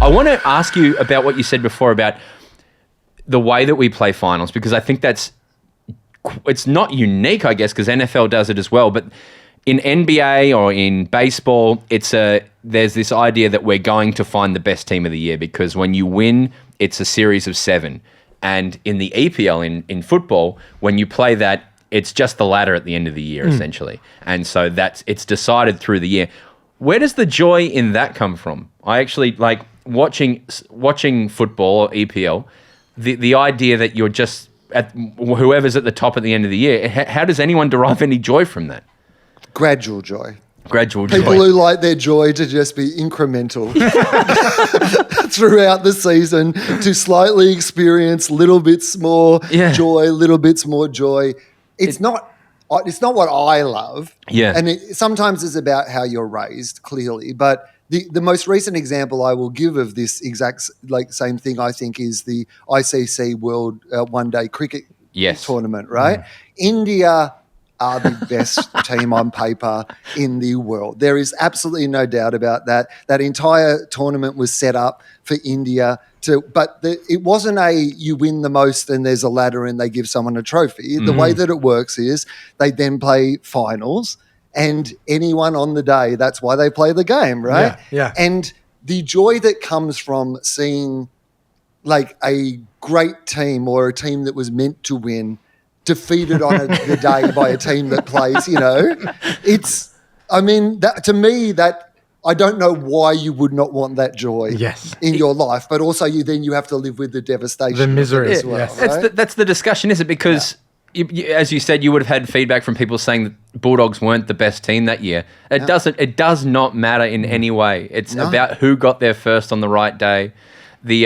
I want to ask you about what you said before about the way that we play finals, because I think it's not unique, I guess, because NFL does it as well. But in NBA or in baseball, there's this idea that we're going to find the best team of the year, because when you win, it's a series of 7. And in the EPL, in football, when you play that, it's just the ladder at the end of the year, essentially. And so it's decided through the year. Where does the joy in that come from? I actually like watching football or EPL, the idea that you're just at whoever's at the top at the end of the year. How does anyone derive any joy from that? Gradual joy. Gradual joy. People who like their joy to just be incremental throughout the season, to slightly experience little bits more joy, little bits more joy. It's not what I love. Yeah. And sometimes it's about how you're raised, clearly. But the most recent example I will give of this exact same thing, I think, is the ICC World One Day Cricket Tournament, right? India are the best team on paper in the world. There is absolutely no doubt about that. That entire tournament was set up for India it wasn't you win the most and there's a ladder and they give someone a trophy. The way that it works is they then play finals, and anyone on the day, that's why they play the game, right? Yeah. And the joy that comes from seeing like a great team or a team that was meant to win defeated on the day by a team that plays, to me, I don't know why you would not want that joy in your life, but also you have to live with the devastation. The misery as well. Yes. Right? That's the discussion, is it? Because as you said, you would have had feedback from people saying that Bulldogs weren't the best team that year. It does not matter in any way. It's about who got there first on the right day. The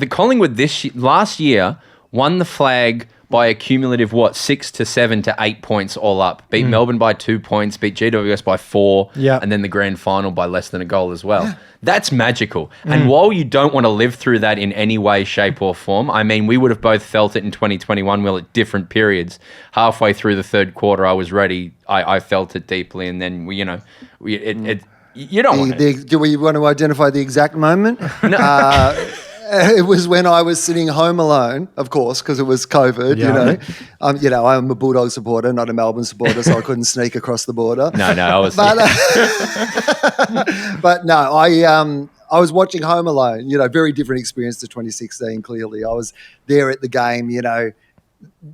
Collingwood last year won the flag by a cumulative 6 to 7 to 8 points all up. Beat Melbourne by 2 points, beat GWS by 4, and then the grand final by less than a goal as well. Yeah. That's magical. And while you don't want to live through that in any way, shape or form, I mean, we would have both felt it in 2021, well, at different periods. Halfway through the third quarter, I was ready. I felt it deeply, and then you don't want to. Do we want to identify the exact moment? No. It was when I was sitting home alone, of course, because it was COVID. I'm a Bulldog supporter, not a Melbourne supporter, so I couldn't sneak across the border. No, I was. But no, I was watching Home Alone. Very different experience to 2016. Clearly, I was there at the game.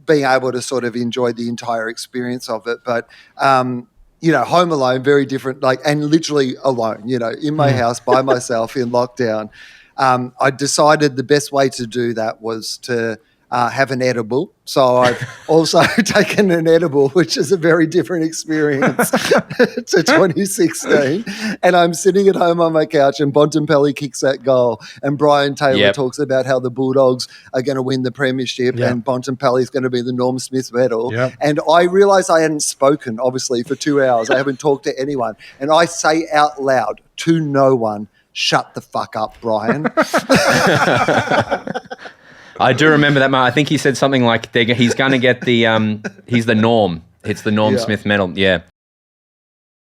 Being able to sort of enjoy the entire experience of it, but. Home Alone, very different. And literally alone. In my house by myself in lockdown. I decided the best way to do that was to have an edible. So I've also taken an edible, which is a very different experience to 2016. And I'm sitting at home on my couch and Bontempelli kicks that goal. And Brian Taylor talks about how the Bulldogs are going to win the premiership and Bontempelli is going to be the Norm Smith medal. Yep. And I realised I hadn't spoken, obviously, for 2 hours. I haven't talked to anyone. And I say out loud to no one, "Shut the fuck up, Brian." I do remember that, Mark. I think he said something like he's going to get he's the Norm. It's the Norm Smith medal. Yeah.